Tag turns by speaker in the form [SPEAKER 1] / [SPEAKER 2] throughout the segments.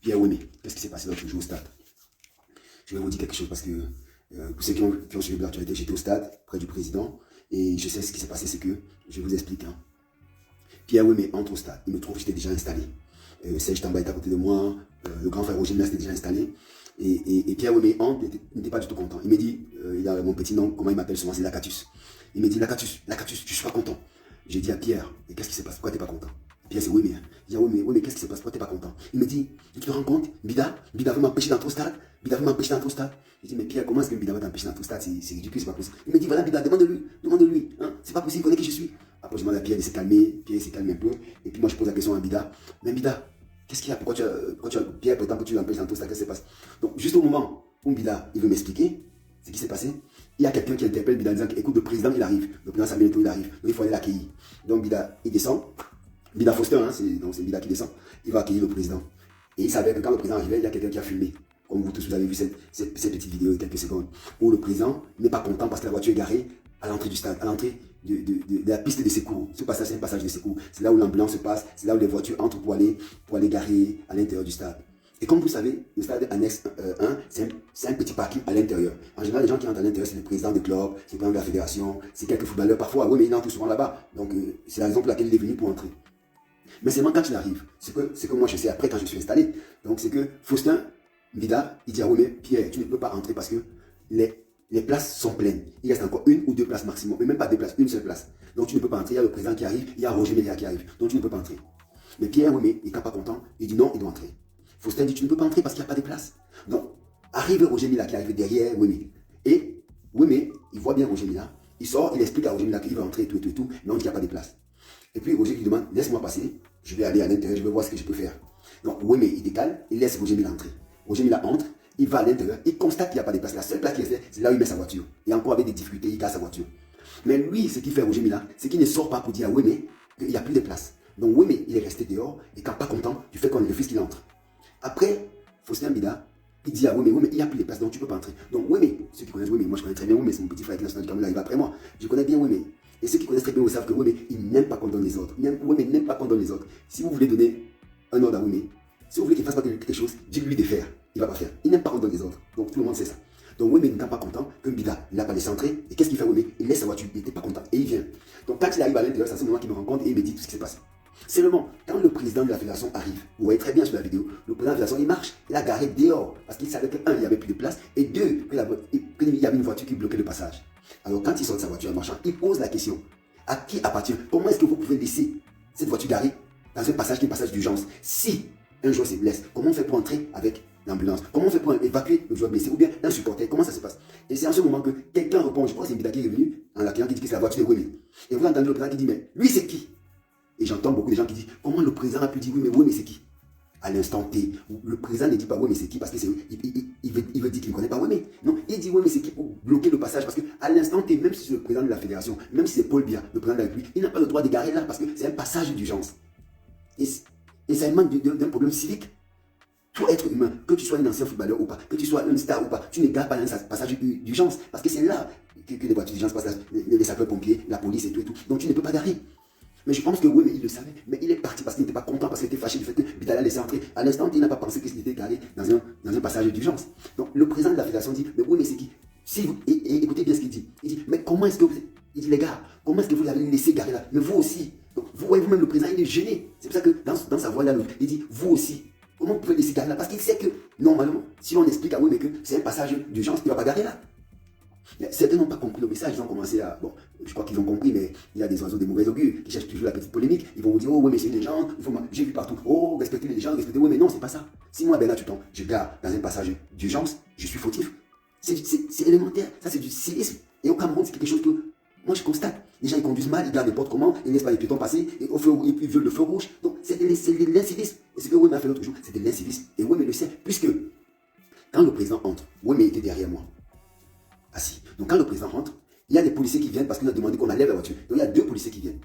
[SPEAKER 1] Pierre, oui, mais qu'est-ce qui s'est passé l'autre jour au stade? Je vais vous dire quelque chose parce que pour ceux qui ont suivi l'actualité, j'étais au stade, près du président, et je sais ce qui s'est passé, c'est que, je vous explique, hein. Pierre, oui, mais entre au stade, il me trouve que j'étais déjà installé. Serge Tamba était à côté de moi, le grand frère Roger Mila était déjà installé, et Pierre, oui, mais entre n'était pas du tout content. Il me dit, il a mon petit nom, comment il m'appelle souvent, c'est Lacatus. Il me dit, Lacatus, je suis pas content. J'ai dit à Pierre, et qu'est-ce qui se passe, pourquoi t'es pas content? Pierre, c'est oui, mais. Il dit, oui, mais qu'est-ce qui se passe, pourquoi t'es pas content? Il me dit, tu te rends compte, Bida veut m'empêcher d'entrer au stade. Bida veut m'empêcher d'entrer au stade. Je dis, mais Pierre, comment est-ce que Bida va t'empêcher d'entrer au stade? C'est ridicule, c'est pas possible. Il me dit, voilà, Bida, demande-lui. Hein? C'est pas possible, il connaît qui je suis. Après, je demande à Pierre de se calmer. Pierre s'est calmé un peu. Et puis moi, je pose la question à Bida. Mais Bida, qu'est-ce qu'il y a? Pourquoi Pierre, prétend que tu l'empêches d'entrer au stade? Qu'est-ce qui se passe? Donc, juste au moment où Bida, il veut m'expliquer ce qui s'est passé, il y a quelqu'un qui interpelle Bida en disant, écoute, le président, il arrive. Le président Samuel Eto'o, il arrive. Donc, il faut aller l'accueillir. Donc, Bida, il descend. Bida Foster, hein, c'est Bida qui descend. Il va accueillir le président. Et il savait que quand le président arrivait, il y a quelqu'un qui a filmé. Comme vous tous, vous avez vu cette petite vidéo de quelques secondes. Où le président n'est pas content parce que la voiture est garée à l'entrée du stade, à l'entrée de la piste de secours. Ce passage, c'est un passage de secours. C'est là où l'ambulance se passe. C'est là où les voitures entrent pour aller garer à l'intérieur du stade. Et comme vous savez, le stade annexe 1, c'est un petit parking à l'intérieur. En général, les gens qui entrent à l'intérieur, c'est le président du club, c'est le président de la fédération, c'est quelques footballeurs parfois. Oui, mais ils entrent souvent là-bas. Donc, c'est la raison pour laquelle il est venu pour entrer. Mais seulement quand il arrive, c'est que moi je sais après quand je suis installé. Donc c'est que Faustin Bida, il dit, ah oui mais Pierre, tu ne peux pas rentrer parce que les places sont pleines. Il reste encore une ou deux places maximum, mais même pas deux places, une seule place. Donc tu ne peux pas entrer, il y a le président qui arrive, il y a Roger Mélia qui arrive. Donc tu ne peux pas entrer. Mais Pierre, oui mais il n'est pas content, il dit non, il doit entrer. Faustin dit, tu ne peux pas entrer parce qu'il n'y a pas de place. Donc arrive Roger Mélia qui arrive derrière, oui mais. Et oui mais, il voit bien Roger Mélia, il sort, il explique à Roger Mélia qu'il va entrer, tout, mais on dit qu'il n'y a pas de place. Et puis Roger lui demande, laisse-moi passer, je vais aller à l'intérieur, je vais voir ce que je peux faire. Donc oui, mais il décale, il laisse Roger Mila entrer. Roger Mila entre, il va à l'intérieur, il constate qu'il n'y a pas de place. La seule place qui est c'est là où il met sa voiture. Et encore avec des difficultés, il casse sa voiture. Mais lui, ce qu'il fait Roger Mila, c'est qu'il ne sort pas pour dire à oui, mais qu'il n'y a plus de place. Donc oui, mais il est resté dehors, et quand pas content du fait qu'on refuse qu'il entre. Après, Faustin Bida, il dit, ah oui, mais il n'y a plus de place, donc tu ne peux pas entrer. Donc oui, mais ceux qui connaissent, oui, mais moi je connais très bien, oui, mais c'est mon petit frère qui national du Cameroun, il arrive après moi. Je connais bien, oui, mais. Et ceux qui connaissent très bien, vous savent que oui, mais il n'aime pas qu'on donne les autres. Oui, mais il n'aime pas qu'on donne les autres. Si vous voulez donner un ordre à oui, mais si vous voulez qu'il fasse pas quelque chose, dites-lui de faire. Il ne va pas faire. Il n'aime pas qu'on donne les autres. Donc tout le monde sait ça. Donc oui, mais il n'est pas content que Bida, il n'a pas laissé entrer. Et qu'est-ce qu'il fait, oui, mais il laisse sa voiture, il n'était pas content. Et il vient. Donc quand il arrive à l'intérieur, c'est à ce moment qu'il me rencontre et il me dit tout ce qui s'est passé. Seulement, quand le président de la fédération arrive, vous voyez très bien sur la vidéo, le président de la fédération, il marche, il a garé dehors, parce qu'il savait que, un, il n'y avait plus de place, et deux, qu'il y avait une voiture qui bloquait le passage. Alors quand il sort de sa voiture en marchant, il pose la question, à qui appartient? Comment est-ce que vous pouvez laisser cette voiture garée dans un passage qui est un passage d'urgence? Si un joueur se blesse, comment on fait pour entrer avec l'ambulance? Comment on fait pour évacuer le joueur blessé? Ou bien un supporter? Comment ça se passe? Et c'est en ce moment que quelqu'un répond, je crois que c'est Bida qui est venu, en l'accueillant, qui dit que c'est la voiture de Wemi. Et vous entendez le président qui dit, mais lui c'est qui? Et j'entends beaucoup de gens qui disent, comment le président a pu dire oui, mais c'est qui? À l'instant T, le président ne dit pas oui, mais c'est qui? Parce qu'il veut dire qu'il ne connaît pas oui, mais non, il dit oui, mais c'est qui pour bloquer le passage? Parce qu'à l'instant T, même si c'est le président de la fédération, même si c'est Paul Biya, le président de la République, il n'a pas le droit de garer là parce que c'est un passage d'urgence. Et ça émane d'un problème civique. Tout être humain, que tu sois un ancien footballeur ou pas, que tu sois une star ou pas, tu ne gares pas dans un passage d'urgence parce que c'est là que les voitures d'urgence passent, les sapeurs-pompiers, la police et tout. Donc tu ne peux pas garer. Mais je pense que oui, mais il le savait. Mais il est parti parce qu'il n'était pas content, parce qu'il était fâché du fait que Bida l'a laissé entrer. À l'instant, il n'a pas pensé qu'il était garé dans un passage d'urgence. Donc le président de la fédération dit, mais oui, mais c'est qui? Et écoutez bien ce qu'il dit. Il dit, mais comment est-ce que vous... Il dit, les gars, comment est-ce que vous l'avez laissé garer là? Mais vous aussi. Donc, vous voyez vous-même, le président, il est gêné. C'est pour ça que dans sa voix, là, il dit, vous aussi. Comment vous pouvez laisser garer là? Parce qu'il sait que, normalement, si on explique à oui, mais que c'est un passage d'urgence, il ne va pas garer là. Mais certains n'ont pas compris le message, ils ont commencé à... Bon, je crois qu'ils ont compris, mais il y a des oiseaux de mauvais augure qui cherchent toujours la petite polémique. Ils vont vous dire, oh oui, mais c'est une légende, j'ai vu partout, oh, respectez les légendes, respectez... Oui, mais non, c'est pas ça. Si moi, Bernard Tuton, je gare dans un passage d'urgence, je suis fautif. C'est élémentaire, ça c'est du civisme. Et au Cameroun, c'est quelque chose que moi je constate. Les gens ils conduisent mal, ils gardent n'importe comment, ils ne laissent pas les piétons passer, et ils violent le feu rouge. Donc c'est de l'incivisme. Et ce que Wem a fait l'autre jour, c'est de l'incivisme. Et Wem le sait, puisque quand le président entre, Wem était derrière moi. Assis. Donc quand le président rentre, il y a des policiers qui viennent parce qu'il a demandé qu'on enlève la voiture. Donc il y a deux policiers qui viennent.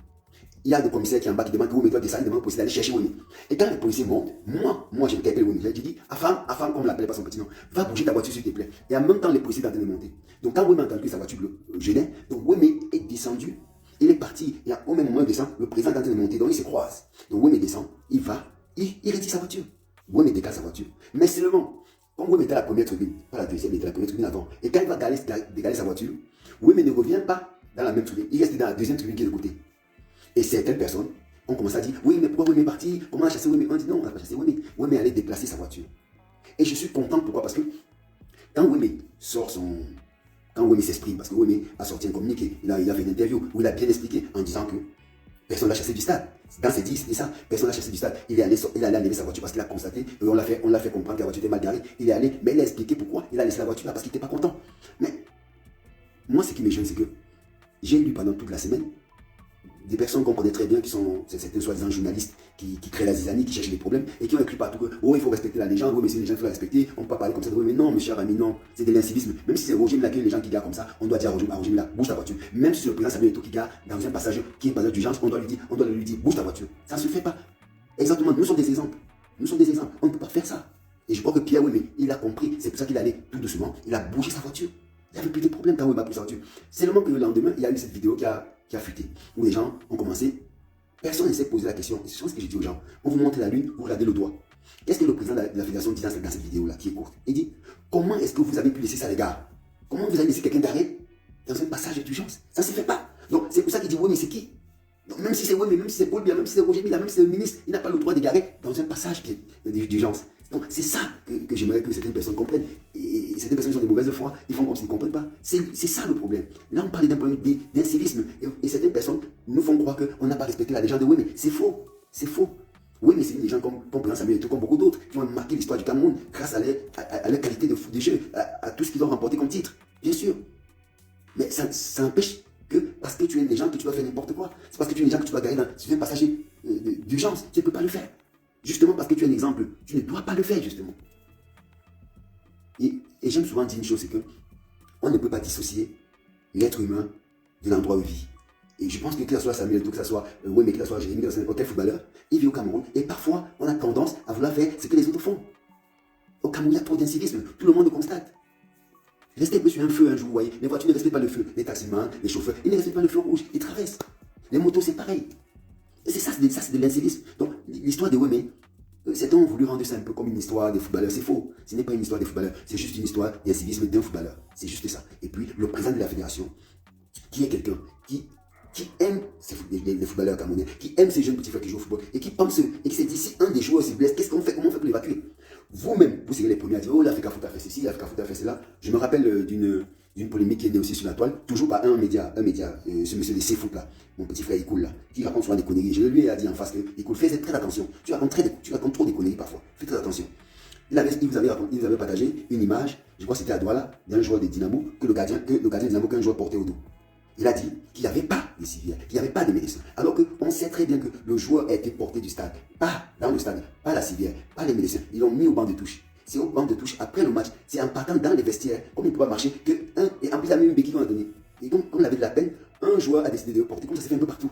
[SPEAKER 1] Il y a le commissaire qui est en bas qui demande que Wemi doit descendre, il demande au policier d'aller chercher Wemi. Et quand les policiers montent, moi je m'appelle Wemi. Je dis, Afam, comme on ne l'appelle pas son petit nom, va bouger ta voiture s'il te plaît. Et en même temps, les policiers sont en train de monter. Donc quand Wemi a entendu que sa voiture gênait, donc Wemi est descendu, il est parti. Et au même moment, il descend, le président est en train de monter, donc ils se croisent. Donc Wemi descend, il va, il retire sa voiture. Wemé décale sa voiture. Mais seulement, quand Wemé était à la première tribune, pas la deuxième, il était à la première tribune avant, et quand il va décaler sa voiture, Wemé ne revient pas dans la même tribune, il reste dans la deuxième tribune qui est de côté. Et certaines personnes ont commencé à dire, oui, mais pourquoi Wemé est parti? Comment on a chassé Wemé? On dit non, on n'a pas chassé Wemé. Wemé allait déplacer sa voiture. Et je suis content, pourquoi? Parce que quand Wemé sort son... Quand Wemé s'exprime, parce que Wemé a sorti un communiqué, il a fait une interview où il a bien expliqué en disant que personne l'a chassé du stade. Dans ses dix, c'était ça. Personne l'a chassé du stade. Il est allé enlever sa voiture parce qu'il a constaté, et on l'a fait comprendre que la voiture était mal garée. Il est allé, mais il a expliqué pourquoi il a laissé la voiture là, parce qu'il n'était pas content. Mais moi, ce qui me gêne, c'est que j'ai lu pendant toute la semaine des personnes qu'on connaît très bien, qui sont certains soi-disant journalistes, qui créent la zizanie, qui cherchent des problèmes, et qui ont écrit partout que, oh, il faut respecter la légende, oh, mais c'est une légende, il faut la respecter, on ne peut pas parler comme ça, oh, mais non, mes chers amis, non, c'est de l'incivisme. Même si c'est Roger Mila qui est les gens qui garent comme ça, on doit dire à Roger Mila, bouge ta voiture. Même si c'est le président Samuel Eto'o qui gare dans un passage qui est un passage d'urgence, on doit lui dire, bouge ta voiture. Ça ne se fait pas. Exactement, nous sommes des exemples. Nous sommes des exemples. On ne peut pas faire ça. Et je crois que Pierre Wemé, il a compris, c'est pour ça qu'il allait tout doucement, il a bougé sa voiture. Il n'y avait plus de problème quand Wemé a bougé sa voiture. Seulement que le lendemain, il y a eu cette vidéo qui a fuité, où les gens ont commencé. Personne ne s'est posé la question. C'est ce que j'ai dit aux gens. On vous montre la lune, vous regardez le doigt. Qu'est-ce que le président de la fédération dit dans cette vidéo-là, qui est courte? Il dit, comment est-ce que vous avez pu laisser ça, les gars? Comment vous avez laissé quelqu'un garé dans un passage d'urgence? Ça ne se fait pas. Donc, c'est pour ça qu'il dit, oui, mais c'est qui? Donc, même si c'est Wemé, même si c'est Paul Biya, même si c'est Roger Mila, même si c'est le ministre, il n'a pas le droit de garer dans un passage d'urgence. Donc, c'est ça que j'aimerais que certaines personnes comprennent. Et certaines personnes qui ont des mauvaises foi, ils font comme s'ils ne comprennent pas. C'est ça le problème. Là, on parle d'un problème d'incivisme. Et certaines personnes nous font croire qu'on n'a pas respecté la légende de Wemé. C'est faux. C'est faux. Oui, mais c'est des gens comme président Samuel Eto'o, comme beaucoup d'autres, qui ont marqué l'histoire du Cameroun grâce à leur qualité de jeu, à tout ce qu'ils ont remporté comme titre. Bien sûr. Mais ça empêche que parce que tu es une légende que tu vas faire n'importe quoi. C'est parce que tu es une légende que tu vas gagner sur un passage d'urgence. Tu ne peux pas le faire. Justement parce que tu es un exemple. Tu ne dois pas le faire, justement. Et j'aime souvent dire une chose, c'est que on ne peut pas dissocier l'être humain de l'endroit où il vit. Et je pense que ce soit Samuel Eto'o, que ce soit Wemé, que ce soit Jérémy, que ce soit n'importe quel footballeur, il vit au Cameroun. Et parfois, on a tendance à vouloir faire ce que les autres font. Au Cameroun, il y a trop d'incivisme. Tout le monde le constate. Restez un peu sur un feu un jour, vous voyez. Les voitures ne respectent pas le feu. Les taximans, les chauffeurs, ils ne respectent pas le feu rouge. Ils traversent. Les motos, c'est pareil. Et c'est ça, c'est de l'incivisme. Donc, l'histoire de Wemé, certains ont voulu rendre ça un peu comme une histoire des footballeurs. C'est faux. Ce n'est pas une histoire des footballeurs. C'est juste une histoire d'incivisme d'un footballeur. C'est juste ça. Et puis, le président de la fédération, qui est quelqu'un qui aime les footballeurs camerounais, qui aime ces jeunes petits frères qui jouent au football, et qui pense, et qui s'est dit, si un des joueurs se blesse, qu'est-ce qu'on fait? Comment on fait pour l'évacuer? Vous-même, vous serez les premiers à dire, oh, l'Africa Foot a fait ceci, l'Africa Foot a fait cela. Je me rappelle d'une polémique qui est née aussi sur la toile, toujours par un média, ce monsieur de C-Foot là, mon petit frère Ikoul là, qui raconte souvent des conneries. Je lui ai dit en face que, Ikoul, fais très attention. Tu racontes trop des conneries parfois. Fais très attention. Il vous avait partagé une image, je crois que c'était à Douala, d'un joueur de Dynamo, que le gardien de Dynamo qu'un joueur portait au dos. Il a dit qu'il n'y avait pas de civières, qu'il n'y avait pas de médecins. Alors qu'on sait très bien que le joueur a été porté du stade. Pas dans le stade, pas la civière, pas les médecins. Ils l'ont mis au banc de touche. C'est au banc de touche, après le match, c'est en partant dans les vestiaires, comme il ne peut pas marcher, et en plus il a mis une béquille qu'on a donnée. Et donc, on avait de la peine, un joueur a décidé de le porter, comme ça s'est fait un peu partout.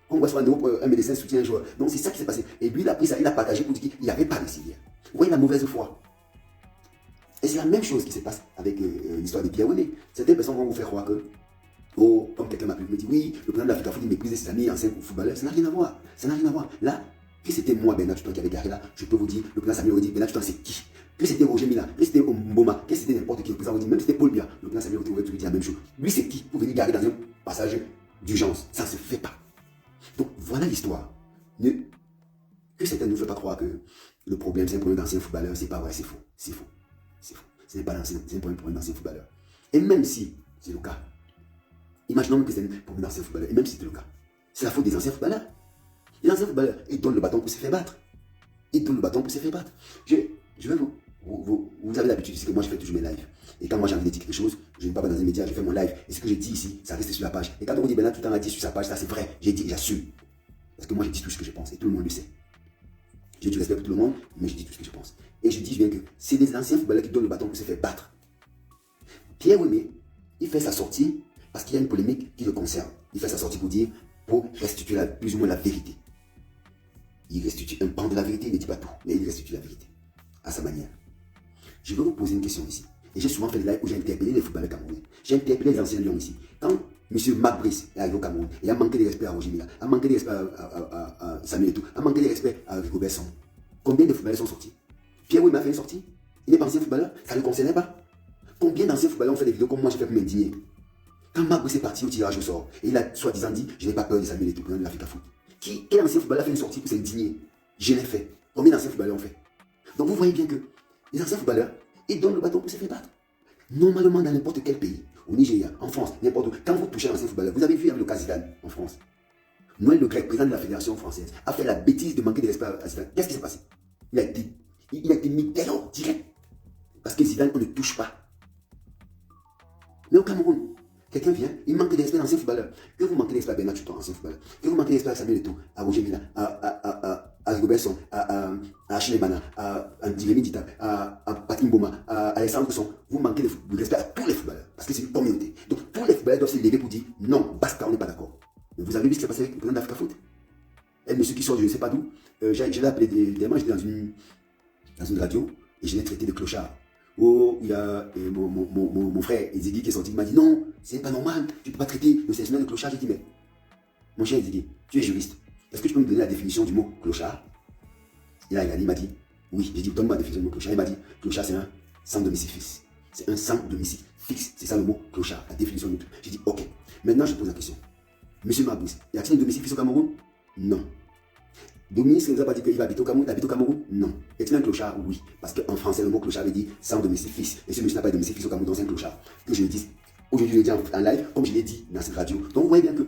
[SPEAKER 1] On voit sur un médecin soutient un joueur. Donc c'est ça qui s'est passé. Et lui, il a pris ça, il a partagé pour dire qu'il n'y avait pas de civière. Vous voyez la mauvaise foi. Et c'est la même chose qui se passe avec l'histoire de Pierre Wemé. Certaines personnes vont vous faire croire que, oh, comme quelqu'un m'a dit, oui, le président de l'Africa Foot méprise ses amis anciens footballeurs. Ça n'a rien à voir. Ça n'a rien à voir. Là, que c'était moi, Bernard Tutan, qui avait garé là, je peux vous dire, le président Samuel aurait dit, Bernard Tutan, c'est qui? Que c'était Roger Mila, que c'était Mboma, que c'était n'importe qui, le président aurait dit, même si c'était Paul Biya, le président Samuel aurait dit la même chose. Lui, c'est qui pour venir garer dans un passage d'urgence? Ça ne se fait pas. Donc, voilà l'histoire. Que certains ne nous font pas croire que le problème, c'est un problème d'anciens footballeurs, c'est pas vrai, c'est faux. C'est faux. C'est faux. Ce n'est pas c'est un problème d'anciens footballeurs. Et même si c'est le cas, imaginons que c'est un problème d'anciens footballeurs, et même si c'est le cas, c'est la faute des anciens footballeurs. Les anciens footballeurs, ils donnent le bâton pour se faire battre. Ils donnent le bâton pour se faire battre. Je vais vous avez l'habitude, c'est que moi je fais toujours mes lives. Et quand moi j'ai envie de dire quelque chose, je ne vais pas dans les médias, je fais mon live. Et ce que je dis ici, ça reste sur la page. Et quand on dit Bernard tout le temps a dit sur sa page, ça c'est vrai. J'ai dit, j'assume. Parce que moi je dis tout ce que je pense et tout le monde le sait. J'ai du respect pour tout le monde, mais je dis tout ce que je pense. Et je dis bien que c'est des anciens footballeurs qui donnent le bâton pour se faire battre. Pierre Wemé, il fait sa sortie parce qu'il y a une polémique qui le concerne. Il fait sa sortie pour restituer plus ou moins la vérité. Il restitue un pan de la vérité, il ne dit pas tout, mais il restitue la vérité à sa manière. Je vais vous poser une question ici. Et j'ai souvent fait des lives où j'ai interpellé les footballeurs camerounais. J'ai interpellé les anciens lions ici. Quand M. Marc Brice est arrivé au Cameroun, il a manqué de respect à Roger Mila, a manqué de respect à Samuel Eto'o, a manqué de respect à Rigobert Song. Combien de footballeurs sont sortis? Pierre Wemé a fait une sortie. Il n'est pas ancien footballeur. Ça ne le concernait pas. Combien d'anciens footballeurs ont fait des vidéos comme moi j'ai fait pour m'indigner? Quand Marc Brice est parti au tirage au sort, et il a soi-disant dit, je n'ai pas peur de Samuel Eto'o, président de l'Africa Foot. Quel ancien footballeur a fait une sortie pour s'indigner? Je l'ai fait. Combien d'anciens footballeurs ont fait? Donc vous voyez bien que les anciens footballeurs, ils donnent le bâton pour se faire battre. Normalement, dans n'importe quel pays, au Nigeria, en France, n'importe où, quand vous touchez un ancien footballeur, vous avez vu avec le cas Zidane en France. Noël Le Graec, président de la Fédération française, a fait la bêtise de manquer de respect à Zidane. Qu'est-ce qui s'est passé? Il a été mis dehors direct. Parce que Zidane, on ne touche pas. Mais au Cameroun, quelqu'un vient, il manque de respect à l'ancien footballeur. Que vous manquez de respect à Bernard Tuton, ancien footballeur. Que vous manquez de respect à Samuel Eto'o, à Roger Mila, à Robertson, à Achille Mana, à Diveni Dita, à Patrick Mboma, à Alexandre Son. Vous manquez de respect à tous les footballeurs. Parce que c'est une communauté. Donc tous les footballeurs doivent se lever pour dire non, basta, on n'est pas d'accord. Mais vous avez vu ce qui s'est passé avec le président d'Africa Foot? Un monsieur qui sort de je ne sais pas d'où. Je l'ai appelé dernièrement, j'étais dans une radio et je l'ai traité de clochard. Oh, il y a mon frère Ezegi qui est sorti, il m'a dit non, c'est pas normal, tu ne peux pas traiter le sélectionneur de clochard. J'ai dit mais, mon cher Ezegi, tu es juriste, est-ce que tu peux me donner la définition du mot clochard? Il a regardé, il m'a dit oui. J'ai dit donne-moi la définition du mot clochard. Il m'a dit clochard c'est un sans domicile fixe. C'est un sans domicile fixe, c'est ça le mot clochard, la définition du mot. J'ai dit ok. Maintenant je pose la question. Monsieur Mabous, y a-t-il un domicile fixe au Cameroun? Non. Dominique ne nous a pas dit qu'il va habiter au Cameroun. Il habite au Cameroun? Non. Est-il un clochard? Oui. Parce qu'en français, le mot clochard veut dire sans domicile fixe. Et ce monsieur n'a pas de domicile fixe au Cameroun, donc c'est un clochard. Que je le dise. Aujourd'hui, je le dis en live, comme je l'ai dit dans cette radio. Donc vous voyez bien que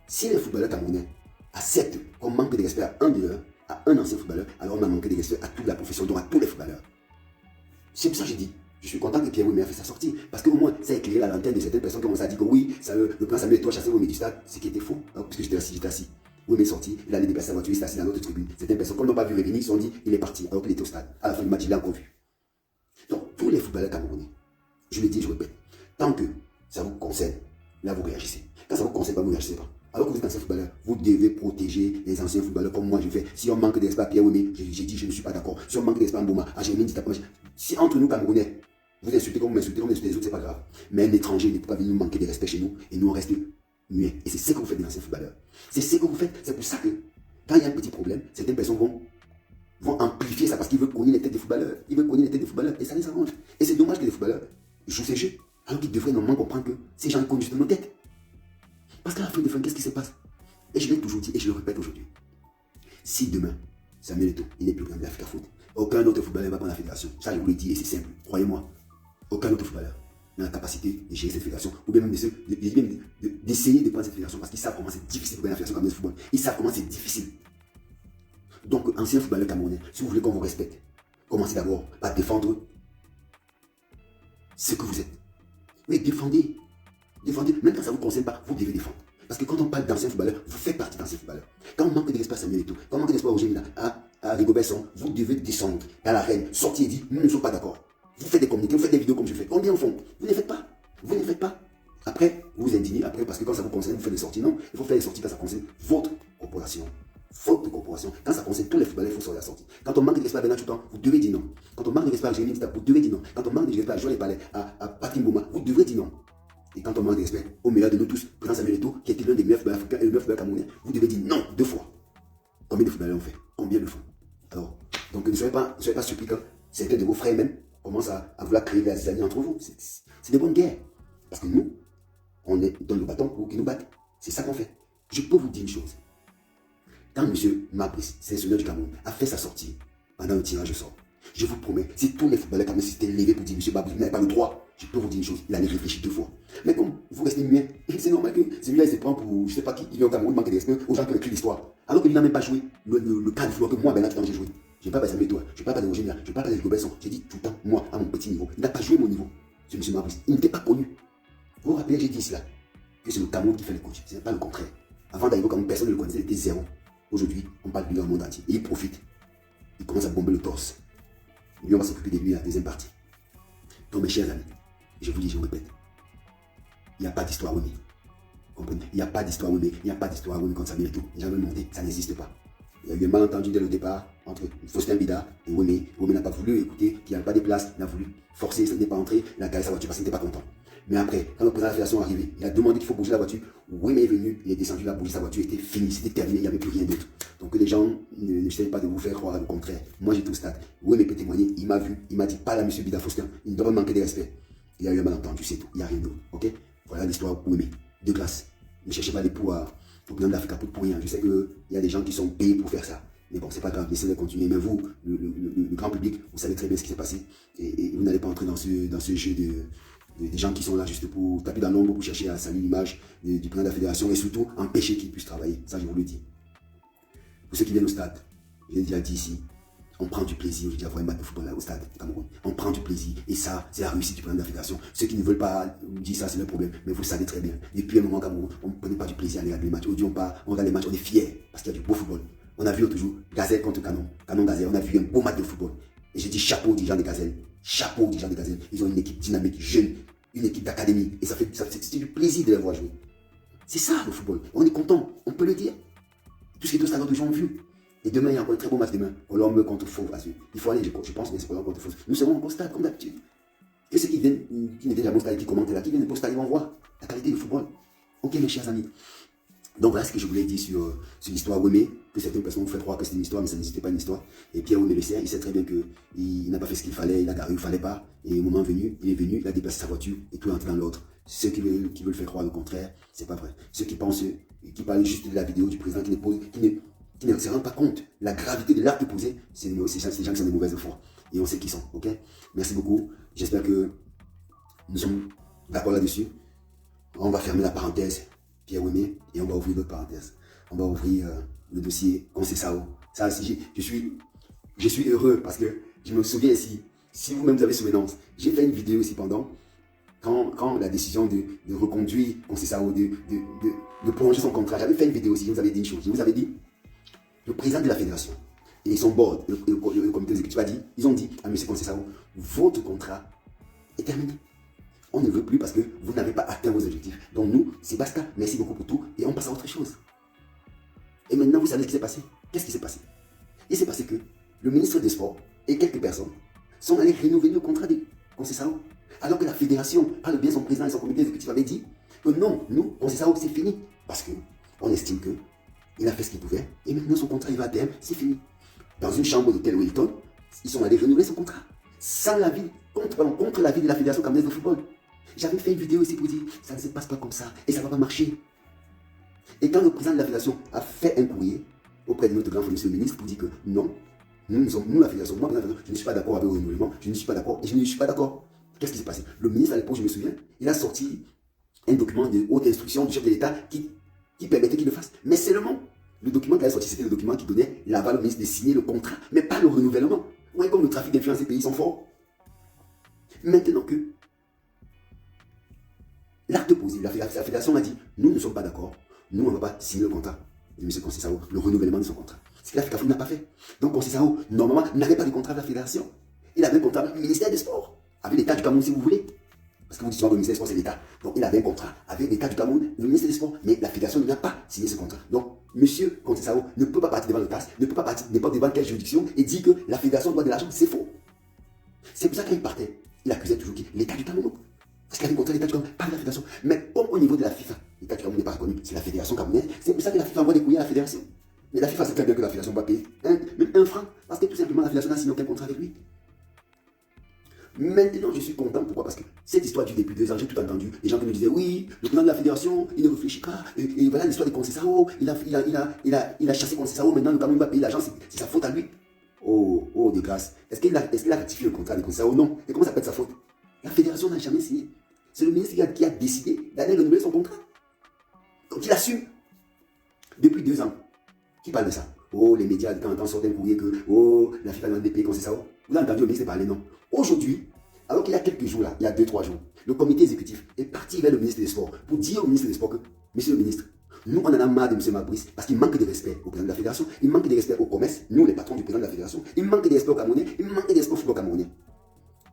[SPEAKER 1] si les footballeurs camerounais acceptent qu'on manque de respect à un d'eux, à un ancien footballeur, alors on a manqué de respect à toute la profession, donc à tous les footballeurs. C'est pour ça que j'ai dit. Je suis content que Pierre Wemé a fait sa sortie. Parce qu'au moins, ça a éclairé la lanterne de certaines personnes qui ont dit que oui, le plan Samuel Eto'o a chassé Wemé du stade, ce qui était faux. Puisque j'étais assis. Wemé est sorti, il allait déplacer sa voiture, il s'est assis dans notre tribune. Certaines personnes, comme n'ont pas vu revenir, ils se sont dit il est parti, alors qu'il était au stade. À la fin du match, il l'a encore vu. Donc, tous les footballeurs camerounais, je le dis, je répète, tant que ça vous concerne, là vous réagissez. Quand ça ne vous concerne pas, vous ne réagissez pas. Alors que vous êtes ancien footballeur, vous devez protéger les anciens footballeurs comme moi je fais. Si on manque de respect à Pierre Wemé, j'ai dit je ne suis pas d'accord. Si on manque de respect à Mboma, à Jérémy Dita, si entre nous Camerounais, vous insultez comme vous m'insultez, comme vous insultez les autres, c'est pas grave. Mais un étranger ne peut pas venir nous manquer de respect chez nous et nous on reste muets. Et c'est ce que vous faites des anciens footballeurs. C'est ce que vous faites. C'est pour ça que quand il y a un petit problème, certaines personnes vont amplifier ça parce qu'ils veulent cogner les têtes des footballeurs. Ils veulent cogner les têtes des footballeurs et ça les arrange. Et c'est dommage que les footballeurs jouent ces jeux. Alors qu'ils devraient normalement comprendre que ces gens cognent juste nos têtes. Parce qu'à la fin de fin, qu'est-ce qui se passe? Et je l'ai toujours dit et je le répète aujourd'hui. Si demain, Samuel Eto'o, il n'est plus président de l'Africa Foot, aucun autre footballeur ne va prendre la fédération. Ça, je vous le dis et c'est simple. Croyez-moi. Aucun autre footballeur n'a la capacité de gérer cette fédération ou bien même d'essayer de prendre cette fédération parce qu'ils savent comment c'est difficile de prendre la fédération camerounaise de football. Ils savent comment c'est difficile. Donc, ancien footballeur camerounais, si vous voulez qu'on vous respecte, commencez d'abord par défendre ce que vous êtes. Oui, défendez. Défendez. Même quand ça ne vous concerne pas, vous devez défendre. Parce que quand on parle d'anciens footballeurs, vous faites partie d'anciens footballeurs. Quand on manque de respect à Samuel Eto'o, quand on manque de respect à Roger Mila, à Rigobert Song, vous devez descendre à l'arène, sortir et dire nous ne sommes pas d'accord. Vous faites des communiqués, vous faites des vidéos comme je fais. Combien au fond? Vous ne les faites pas. Vous ne les faites pas. Après, vous vous indignez, après, parce que quand ça vous concerne, vous faites des sorties. Non, il faut faire des sorties quand ça concerne votre corporation. Votre corporation. Quand ça concerne tous les footballeurs, il faut sortir la sortie. Quand on manque de respect à Bernard Tuton, vous devez dire non. Quand on manque de respect à Jérémy Dita, vous devez dire non. Quand on manque de respect à Joël Palais, à Patrick Mboma, vous devrez dire non. Et quand on manque de respect au meilleur de nous tous, président Samuel Eto'o, qui était l'un des meilleurs footballeurs africains et le meilleur footballeur camerounais, vous devez dire non 2 fois. Combien de footballeurs on fait? Combien le font? Alors, donc ne soyez pas surpris quand certains de vos frères même commencent à vouloir créer des zizanies entre vous. C'est des bonnes guerres. Parce que nous, on est dans le bâton pour qu'ils nous battent. C'est ça qu'on fait. Je peux vous dire une chose. Quand M. Mabris, sélectionneur du Cameroun, a fait sa sortie pendant le tirage au sort, je vous promets, si tous les footballeurs camerounais s'étaient levés pour dire M. Mabris, vous n'avez pas le droit, je peux vous dire une chose, il allait réfléchir 2 fois. Mais comme vous restez muet, c'est normal que celui-là il se prend pour, je ne sais pas qui, il est au Cameroun, il manque de respect aux gens qui ont écrit l'histoire. Alors qu'il n'a même pas joué le cas de football que moi, Bernard Tuton, j'ai joué. Je ne parle pas de Samuel Eto'o, je ne parle pas de Roger Mila, je ne parle pas de Rigobert Song. J'ai dit tout le temps, moi, à mon petit niveau. Il n'a pas joué mon niveau, ce M. Mabris. Il n'était pas connu. Vous vous rappelez, j'ai dit cela, que c'est le Cameroun qui fait le coach. Ce n'est pas le contraire. Avant d'arriver au Cameroun, personne ne le connaissait, il était zéro. Aujourd'hui, on parle de lui dans le monde entier. Et il profite. Il commence à bomber le torse. Et lui, on va s'occuper de lui à la deuxième partie. Donc, mes chers amis, je vous dis, je vous répète, il n'y a pas d'histoire Wemé. Comprenez? Il n'y a pas d'histoire Wemé. Il n'y a pas d'histoire Wemé contre Samuel Eto'o. Jamais monté, ça n'existe pas. Il y a eu un malentendu dès le départ entre Faustin Bida et Wemé. Wemé n'a pas voulu écouter, qu'il n'y avait pas de place, il a voulu forcer, ça n'est pas entré, il a garé sa voiture parce qu'il n'était pas content. Mais après, quand le président de la fédération est arrivé, il a demandé qu'il faut bouger la voiture. Wemé est venu, il est descendu, il a bougé sa voiture, c'était fini, c'était terminé, il n'y avait plus rien d'autre. Donc que les gens ne essayent pas de vous faire croire le contraire. Moi j'étais au stade, Wemé peut témoigner, il m'a vu, il m'a dit pas là monsieur Bida Faustin, il ne doit pas manquer de respect. Il y a eu un malentendu, c'est tout, il n'y a rien d'autre. Ok? Voilà l'histoire Wemé. De classe. Ne cherchez pas l'époux au plan d'Afrique pour rien. Je sais qu'il y a des gens qui sont payés pour faire ça. Mais bon, c'est pas grave, laissez-les continuer. Mais vous, le grand public, vous savez très bien ce qui s'est passé. Et vous n'allez pas entrer dans ce jeu des gens qui sont là juste pour taper dans l'ombre, pour chercher à salir l'image du président de la fédération et surtout empêcher qu'ils puissent travailler. Ça, je vous le dis. Pour ceux qui viennent au stade, je l'ai déjà dit ici, on prend du plaisir, j'ai déjà vu un match de football là, au stade du Cameroun. On prend du plaisir. Et ça, c'est la réussite du président de la fédération. Ceux qui ne veulent pas dire ça, c'est leur problème. Mais vous le savez très bien. Depuis un moment au Cameroun, on ne prenait pas du plaisir à regarder les matchs. Aujourd'hui, on regarde les matchs, on est fiers parce qu'il y a du beau football. On a vu toujours Gazelle contre Canon. Canon Gazelle, on a vu un beau match de football. Et je dis chapeau aux dirigeants des Gazelles. Chapeau aux dirigeants des Gazelles. Ils ont une équipe dynamique, jeune, une équipe d'académie. Et c'est du plaisir de les voir jouer. C'est ça le football. On est content, on peut le dire. Tout ce qui est au stade de gens ont vu. Et demain, il y a encore un très beau match demain. Colombe contre Faux. Il faut aller, je pense, mais c'est Colombe contre Faux. Nous serons au stade comme d'habitude. Et ceux qui n'étaient jamais au stade et qui commentent là, qui viennent au stade, ils vont voir la qualité du football. Ok, mes chers amis. Donc voilà ce que je voulais dire sur l'histoire Wemé, que certaines personnes vous font croire que c'est une histoire, mais ça n'était pas une histoire. Et Pierre Wemé le sait, il sait très bien qu'il n'a pas fait ce qu'il fallait, il a garé où il ne fallait pas. Et au moment venu, il est venu, il a déplacé sa voiture et tout est entré dans l'autre. Ceux qui veulent faire croire le contraire, c'est pas vrai. Ceux qui pensent, qui parlent juste de la vidéo du président qui ne se rendent pas compte de la gravité de l'acte posé, c'est les gens qui sont des mauvaises foi. Et on sait qui sont, ok? Merci beaucoup. J'espère que nous sommes d'accord là-dessus. On va fermer la parenthèse Pierre Wemé et on va ouvrir notre parenthèse. On va ouvrir le dossier Conceição. Ça aussi, je suis heureux parce que je me souviens ici, si vous-même vous avez souvenance, j'ai fait une vidéo aussi pendant quand la décision de reconduire Conceição, de prolonger son contrat, j'avais fait une vidéo aussi, je vous avais dit une chose, je vous avais dit, le président de la fédération et son board, le comité exécutif a dit, ils ont dit à M. Conceição, votre contrat est terminé. On ne veut plus parce que vous n'avez pas atteint vos objectifs. Donc nous, c'est basta. Merci beaucoup pour tout. Et on passe à autre chose. Et maintenant, vous savez ce qui s'est passé. Qu'est-ce qui s'est passé? Il s'est passé que le ministre des Sports et quelques personnes sont allés renouveler le contrat de Conceição. Alors que la fédération, par le bien son président et son comité exécutif avait dit que non, nous, Conceição, c'est fini. Parce qu'on estime qu'il a fait ce qu'il pouvait. Et maintenant, son contrat, il va à terme, c'est fini. Dans une chambre d'hôtel Wellington, ils sont allés renouveler son contrat. Sans l'avis, contre l'avis de la fédération camerounaise de football. J'avais fait une vidéo ici pour dire, ça ne se passe pas comme ça et ça ne va pas marcher. Et quand le président de la fédération a fait un courrier auprès de notre grand monsieur le ministre pour dire que non, nous la fédération, moi, je ne suis pas d'accord avec le renouvellement, je ne suis pas d'accord et je ne suis pas d'accord. Qu'est-ce qui s'est passé? Le ministre à l'époque, je me souviens, il a sorti un document de haute instruction du chef de l'État qui permettait qu'il le fasse. Mais seulement, le document qu'il a sorti, c'était le document qui donnait l'aval au ministre de signer le contrat, mais pas le renouvellement. Ouais, comme le trafic d'influence des pays sont forts. Maintenant que l'acte posé, la fédération a dit, nous ne sommes pas d'accord, nous on ne va pas signer le contrat de M. Conceição, le renouvellement de son contrat. Ce que l'Afrique n'a pas fait. Donc Conceição, normalement, n'avait pas de contrat avec la fédération. Il avait un contrat avec le ministère des Sports, avec l'État du Cameroun si vous voulez. Parce que vous dites souvent que le ministère des Sports c'est l'État. Donc il avait un contrat avec l'État du Cameroun, le ministère des Sports, mais la fédération n'a pas signé ce contrat. Donc M. Conceição ne peut pas partir devant le TAS, ne peut pas partir n'importe devant quelle juridiction et dire que la fédération doit de l'argent, c'est faux. C'est pour ça qu'il partait. Il accusait toujours l'État du Cameroun. Parce qu'il avait un contrat l'État du Cameroun, pas la fédération. Mais comme au niveau de la FIFA, l'État du Cameroun n'est pas reconnu, c'est la fédération camerounaise. C'est pour ça que la FIFA envoie des courriers à la fédération. Mais la FIFA sait très bien que la fédération va payer même un franc, parce que tout simplement la fédération n'a signé aucun contrat avec lui. Maintenant, je suis content. Pourquoi? Parce que cette histoire dure depuis 2 ans, j'ai tout entendu. Les gens qui me disaient, oui, le président de la fédération, il ne réfléchit pas. Et voilà l'histoire de Conceição. Il a chassé Conceição. Maintenant, le Cameroun va payer l'argent. C'est sa faute à lui. Oh, de grâce. Est-ce qu'il a ratifié le contrat de Conceição? Non. Et comment ça peut être sa faute? La fédération n'a jamais signé. C'est le ministre qui a décidé d'aller renouveler son contrat. Donc il assume. Depuis 2 ans. Qui parle de ça? Oh, les médias, de temps en temps, sortent un courrier que, oh, la FIFA demande des pays Conceição. Vous avez entendu le ministre parler? Non. Aujourd'hui, alors qu'il y a quelques jours là, il y a 2-3 jours, le comité exécutif est parti vers le ministre des Sports pour dire au ministre des Sports que, monsieur le ministre, nous on en a marre de M. Mabrice parce qu'il manque de respect au président de la fédération, il manque de respect au commerce, nous les patrons du président de la fédération, il manque de respect au Camerounais, il manque de respect au football camerounais.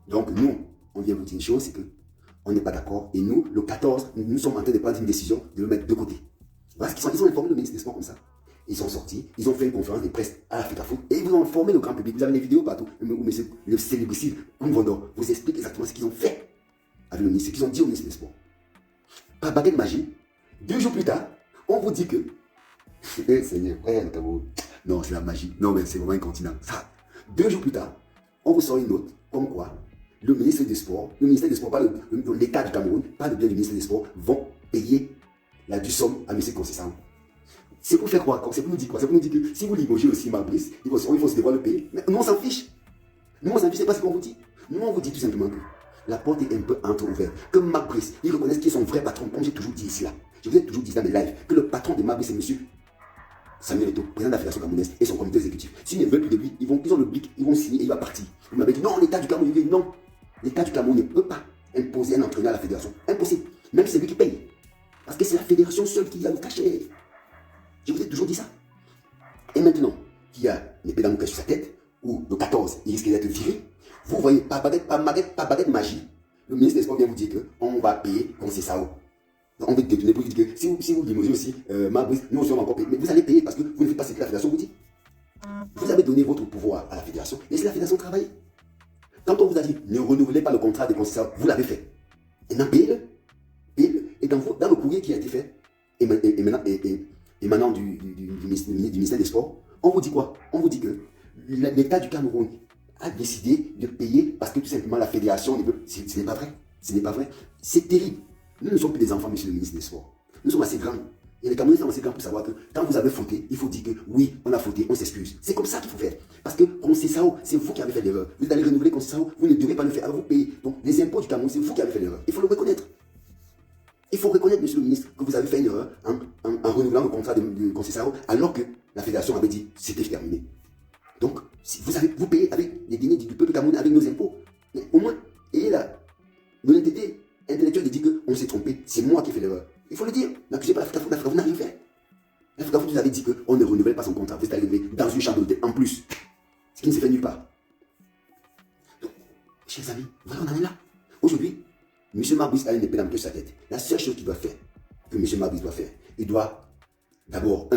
[SPEAKER 1] Donc nous, on vient vous dire une chose, c'est que on n'est pas d'accord et nous, le 14, nous sommes en train de prendre une décision de le mettre de côté. Voilà ce qu'ils sont, ils ont informé le ministre des Sports comme ça. Ils sont sortis, ils ont fait une conférence de presse à l'Africa Foot et ils vous ont informé le grand public. Vous avez les vidéos partout. Monsieur le célébrissime Mvondo vous explique exactement ce qu'ils ont fait avec le ministre, ce qu'ils ont dit au ministre des Sports. Par baguette magique, 2 jours plus tard, on vous dit que Seigneur, non, c'est la magie. Non, mais c'est vraiment incontinent. Ça, 2 jours plus tard, on vous sort une note comme quoi le ministre des Sports, pas l'État du Cameroun, pas le bien du ministre des Sports, vont payer la due somme à M. Conceição. C'est pour faire quoi? C'est pour nous dire quoi? C'est pour nous dire que si vous limogez aussi Fabrice, il faut se devoir le payer. Mais nous, on s'en fiche. Nous, on s'en fiche, c'est pas ce qu'on vous dit. Nous, on vous dit tout simplement que la porte est un peu entre-ouverte. Que Fabrice, il reconnaisse qui est son vrai patron, comme j'ai toujours dit ici là. Je vous ai toujours dit dans mes lives, que le patron de Fabrice, c'est monsieur Samuel Eto'o, président de la Fédération camerounaise et son comité exécutif. S'ils ne veulent plus de lui, ils ont le blic, ils vont signer et il va partir. Vous m'avez dit non, l'État du Cameroun, non. L'État du Cameroun ne peut pas imposer un entraîneur à la fédération. Impossible. Même si c'est lui qui paye. Parce que c'est la fédération seule qui a le cachet. Je vous ai toujours dit ça. Et maintenant, qu'il y a une épée d'Amouka sur sa tête, ou le 14, il risque d'être viré, vous voyez, pas baguette magie, le ministre des Sports vient vous dire qu'on va payer Conceição. On va détourner pour vous dire que si vous limogez aussi, Fabrice, nous sommes encore payés. Mais vous allez payer parce que vous ne faites pas ce que la fédération vous dit. Vous avez donné votre pouvoir à la fédération, laissez la fédération travailler. Quand on vous a dit, ne renouvelez pas le contrat de Conceição, vous l'avez fait. Et maintenant, payez-le. Payez-le. Et dans le courrier qui a été fait, émanant du ministère des Sports, on vous dit quoi? On vous dit que l'État du Cameroun a décidé de payer parce que tout simplement la fédération ne veut. Ce n'est pas vrai. Ce n'est pas vrai. C'est terrible. Nous ne sommes plus des enfants, monsieur le ministre des Sports. Nous sommes assez grands. Et les Camerounais sont assez grands pour savoir que quand vous avez fauté, il faut dire que oui, on a fauté, on s'excuse. C'est comme ça qu'il faut faire. Parce que Conceição, c'est vous qui avez fait l'erreur. Vous allez renouveler Conceição, vous ne devez pas le faire, vous payez. Donc les impôts du Cameroun, c'est vous qui avez fait l'erreur. Il faut le reconnaître. Il faut reconnaître, monsieur le ministre, que vous avez fait une erreur en renouvelant le contrat de Conceição alors que la fédération avait dit c'était terminé. Donc, si vous payez avec les deniers du peuple camerounais, avec nos impôts. Mais au moins, ayez l'honnêteté intellectuelle de dire qu'on s'est trompé, c'est moi qui ai fait l'erreur. Il faut le dire. N'accusez pas l'Africa Foot, vous n'avez rien fait. L'Africa Foot vous avez dit qu'on ne renouvelle pas son contrat, vous êtes arrivé dans une chambre d'hôtel en plus. Ce qui ne s'est fait nulle part. Donc, chers amis, voilà, on en est là. Aujourd'hui, M. Fabrice a une épée dans sa tête. La seule chose qu'il doit faire, que M. Fabrice doit faire, il doit d'abord,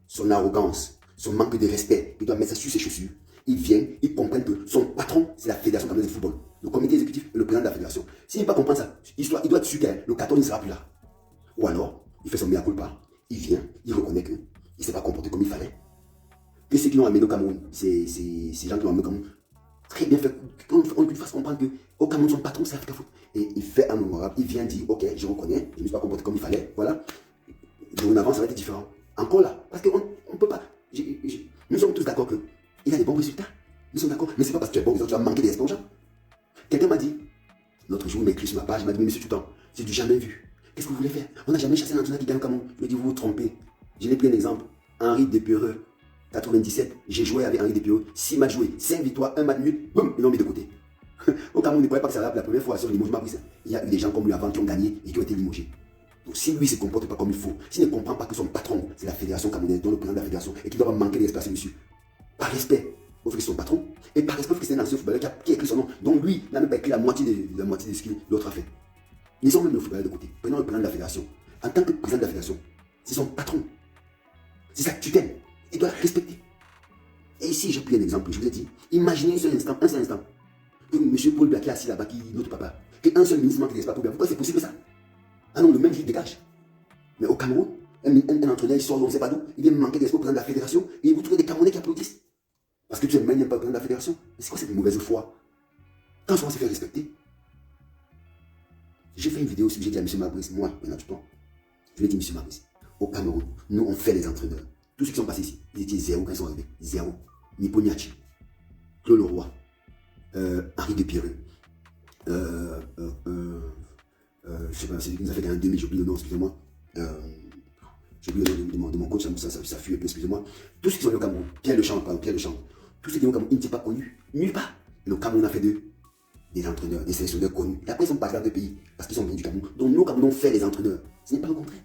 [SPEAKER 1] son arrogance, son manque de respect, il doit mettre ça sur ses chaussures. Il vient, il comprend que son patron, c'est la Fédération camerounaise de football. Le comité exécutif et le président de la fédération. S'il ne peut pas comprendre ça, il doit être sûr que le 14 ne sera plus là. Ou alors, il fait son mea culpa, il vient, il reconnaît qu'il ne s'est pas comporté comme il fallait. Que ceux qui l'ont amené au Cameroun, ces gens qui l'ont amené au Cameroun, très bien fait, qu'on lui fasse comprendre qu'au Cameroun, son patron, c'est l'Africa Foot. Et il fait un honorable, il vient dire, ok, je reconnais, je ne me suis pas comporté comme il fallait, voilà. Dorénavant, ça va être différent. Encore là, parce qu'on ne peut pas. Nous sommes tous d'accord qu'il a des bons résultats. Nous sommes d'accord, mais ce n'est pas parce que tu as bon résultat, tu vas manquer d'espoir aux gens. Quelqu'un m'a dit, l'autre jour, il m'a écrit sur ma page, il m'a dit, mais monsieur Toutan, c'est du jamais vu. Qu'est-ce que vous voulez faire? On n'a jamais chassé un entraîneur qui gagne au Cameroun. Je lui ai dit, vous vous trompez. Je l'ai pris un exemple. Henri Despeureux, 97, j'ai joué avec Henri Despeureux, 6 matchs joués, 5 victoires, 1 match nul, boum, ils l'ont mis de côté. Au Cameroun, on ne croyait pas que ça va la première fois sur le limogement. Il y a eu des gens comme lui avant qui ont gagné et qui ont été limogés. Donc si lui ne se comporte pas comme il faut, s'il ne comprend pas que son patron, c'est la fédération camerounaise, dont le président de la fédération, et qu'il doit manquer de respect à ce monsieur, par respect, il faut que c'est son patron, et par respect, il faut que c'est un ancien footballeur qui a écrit son nom. Donc lui n'a même pas écrit la moitié de ce que l'autre a fait. Laissons même le footballeur de côté. Prenons le président de la fédération. En tant que président de la fédération, c'est son patron. C'est sa tutelle. Il doit la respecter. Et ici, j'ai pris un exemple. Je vous ai dit, imaginez un seul instant, que M. Paul Biya qui est assis là-bas, qui est notre papa, qu'un seul ministre manque de respect à Paul Biya. Pourquoi c'est possible ça? Ah non, le même juge dégage. Mais au Cameroun, un entraîneur, il sort, on ne sait pas d'où, il vient manquer de respect au président de la fédération, et vous trouvez des Camerounais qui applaudissent. Parce que tu n'aimes pas le président de la fédération. Mais c'est quoi cette mauvaise foi? Quand on va se faire respecter? J'ai fait une vidéo aussi, j'ai dit à M. Fabrice, moi, maintenant tu penses. Je lui ai dit, M. Fabrice, au Cameroun, nous on fait les entraîneurs. Tous ceux qui sont passés ici, ils étaient zéro quand ils sont arrivés. Zéro. Nipo Niachi, Claude Leroy, Henri Despeureux, je sais pas, c'est lui qui nous a fait gagner un demi, j'ai oublié le nom, excusez-moi. J'ai oublié le nom de mon coach, ça fuit un peu, excusez-moi. Tous ceux qui sont venus au Cameroun, Pierre Lechamp, tous ceux qui sont venus au Cameroun, ils n'étaient pas connus, nulle part. Le Cameroun a fait des entraîneurs, des sélectionneurs connus. Et après, ils sont partis dans deux pays parce qu'ils sont venus du Cameroun. Donc, nous, au Cameroun, on fait les entraîneurs. Ce n'est pas le contraire.